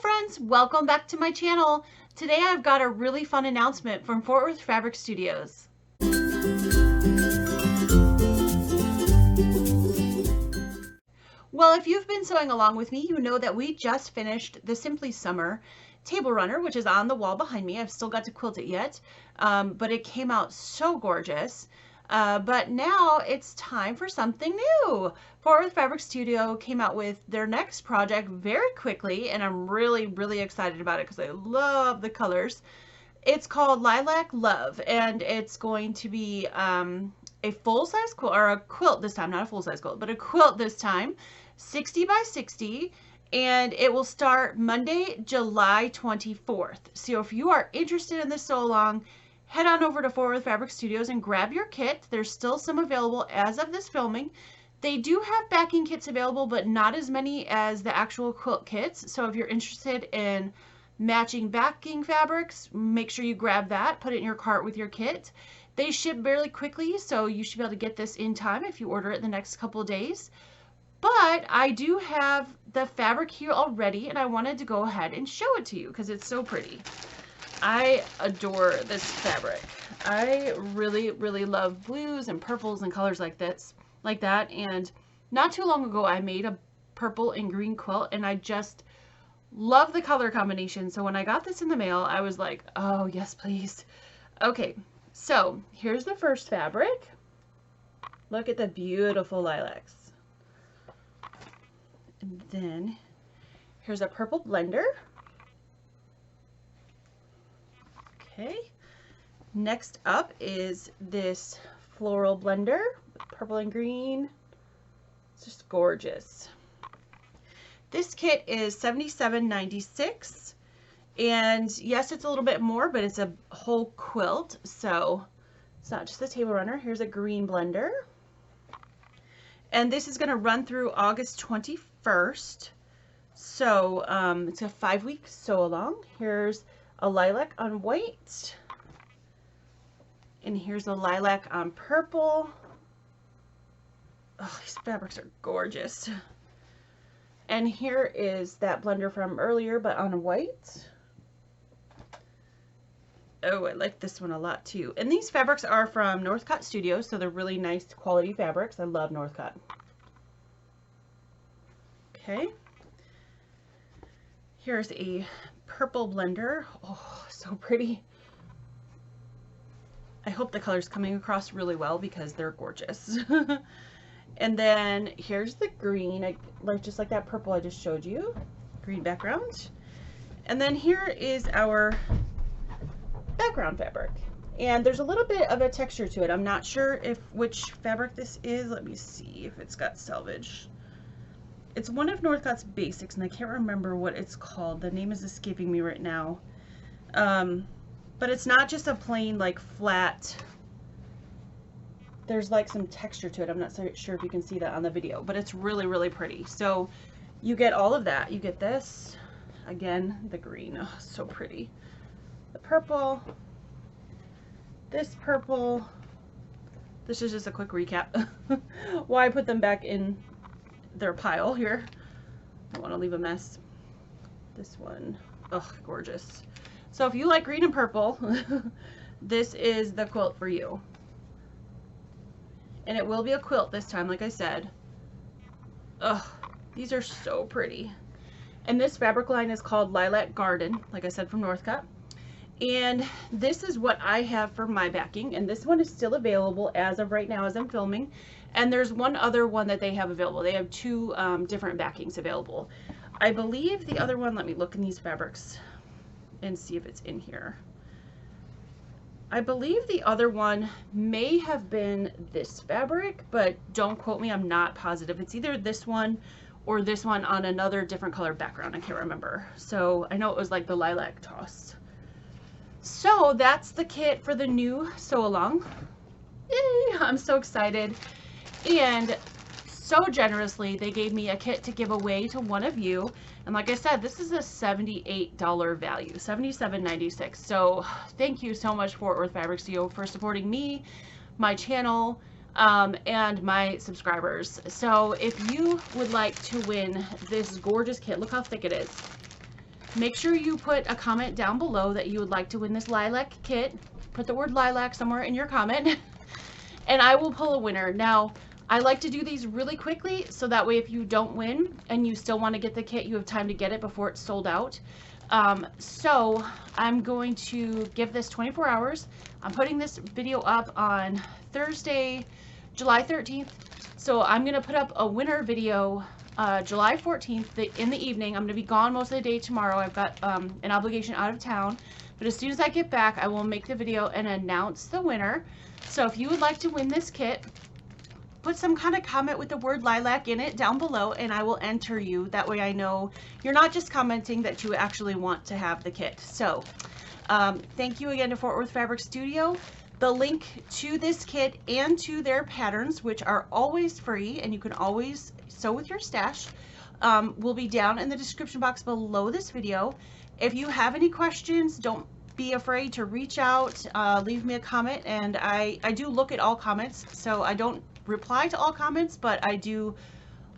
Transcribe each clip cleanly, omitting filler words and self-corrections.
friends, welcome back to my channel. Today I've got a really fun announcement from Fort Worth Fabric Studios. Well, if you've been sewing along with me, you know that we just finished the Simply Summer table runner, which is on the wall behind me. I've still got to quilt it yet, but it came out so gorgeous. But now it's time for something new. Fort Worth Fabric Studio came out with their next project very quickly, and I'm really excited about it because I love the colors. It's called Lilac Love, and it's going to be a full-size quilt, or a quilt this time, not a full-size quilt, but a quilt this time, 60 by 60, and it will start Monday, July 24th. So if you are interested in this sew along, head on over to Fort Worth Fabric Studios and grab your kit. There's still some available as of this filming. They do have backing kits available, but not as many as the actual quilt kits. So if you're interested in matching backing fabrics, make sure you grab that, put it in your cart with your kit. They ship fairly quickly, so you should be able to get this in time if you order it the next couple of days. But I do have the fabric here already, and I wanted to go ahead and show it to you because it's so pretty. I adore this fabric. I really love blues and purples and colors like that. And not too long ago, I made a purple and green quilt, and I just love the color combination. So when I got this in the mail, I was like, oh yes, please. Okay, so here's the first fabric. Look at the beautiful lilacs. And then here's a purple blender. Okay, next up is this floral blender with purple and green. It's just gorgeous. This kit is $77.96, and yes, it's a little bit more, but it's a whole quilt, so it's not just the table runner. Here's a green blender, and this is going to run through August 21st, so it's a 5-week sew along. Here's a lilac on white, and here's a lilac on purple. Oh, these fabrics are gorgeous. And here is that blender from earlier, but on white. Oh, I like this one a lot too. And these fabrics are from Northcott Studios, so they're really nice quality fabrics. I love Northcott. Okay. Here's a purple blender. Oh, so pretty. I hope the color's coming across really well because they're gorgeous. And then here's the green, just like that purple I just showed you, green background. And then here is our background fabric, and there's a little bit of a texture to it. I'm not sure which fabric this is. Let me see if it's got selvage. It's one of Northcott's basics, and I can't remember what it's called. The name is escaping me right now. But it's not just a plain, like, flat. There's, like, some texture to it. I'm not so sure if you can see that on the video, but it's really pretty. So you get all of that. You get this. Again, the green. Oh, so pretty. The purple. This purple. This is just a quick recap. Why I put them back in their pile here. I don't want to leave a mess. This one, oh, gorgeous. So if you like green and purple, this is the quilt for you. And it will be a quilt this time, like I said. Ugh, these are so pretty. And this fabric line is called Lilac Garden, like I said, from Northcott. And this is what I have for my backing, and this one is still available as of right now as I'm filming. And there's one other one that they have available. They have two different backings available. I believe the other one, let me look in these fabrics and see if it's in here. I believe the other one may have been this fabric, but don't quote me, I'm not positive. It's either this one or this one on another different color background. I can't remember. So I know it was like the lilac toss. So that's the kit for the new sew along. Yay! I'm so excited. And so generously, they gave me a kit to give away to one of you. And like I said, this is a $78 value, $77.96. So thank you so much, Fort Worth Fabric Studio, for supporting me, my channel, and my subscribers. So if you would like to win this gorgeous kit, look how thick it is. make sure you put a comment down below that you would like to win this lilac kit. Put the word lilac somewhere in your comment and I will pull a winner. Now, I like to do these really quickly so that way if you don't win and you still want to get the kit, you have time to get it before it's sold out. So I'm going to give this 24 hours. I'm putting this video up on Thursday, July 13th. So I'm going to put up a winner video July 14th in the evening. I'm going to be gone most of the day tomorrow. I've got an obligation out of town. But as soon as I get back, I will make the video and announce the winner. So if you would like to win this kit, put some kind of comment with the word lilac in it down below and I will enter you. That way I know you're not just commenting, that you actually want to have the kit. So thank you again to Fort Worth Fabric Studio. The link to this kit and to their patterns, which are always free and you can always sew with your stash, will be down in the description box below this video. If you have any questions, don't be afraid to reach out, leave me a comment, and I do look at all comments, so I don't reply to all comments, but I do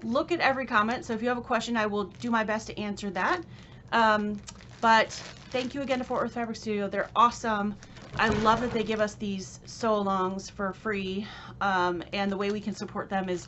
look at every comment. So if you have a question, I will do my best to answer that. But thank you again to Fort Worth Fabric Studio. They're awesome. I love that they give us these sew-alongs for free, and the way we can support them is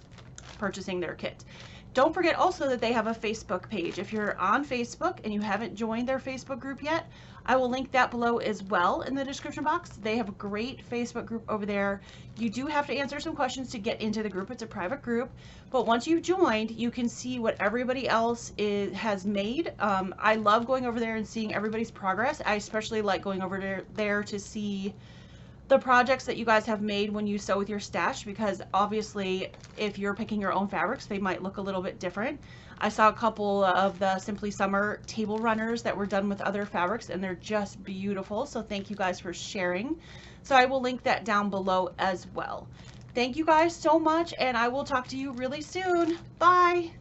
purchasing their kit. Don't forget also that they have a Facebook page. If you're on Facebook and you haven't joined their Facebook group yet, I will link that below as well in the description box. They have a great Facebook group over there. You do have to answer some questions to get into the group. It's a private group, but once you've joined, you can see what everybody else has made. I love going over there and seeing everybody's progress. I especially like going over there to see the projects that you guys have made when you sew with your stash, because obviously if you're picking your own fabrics, they might look a little bit different. I saw a couple of the Simply Summer table runners that were done with other fabrics and they're just beautiful. So thank you guys for sharing. So I will link that down below as well. Thank you guys so much and I will talk to you really soon. Bye.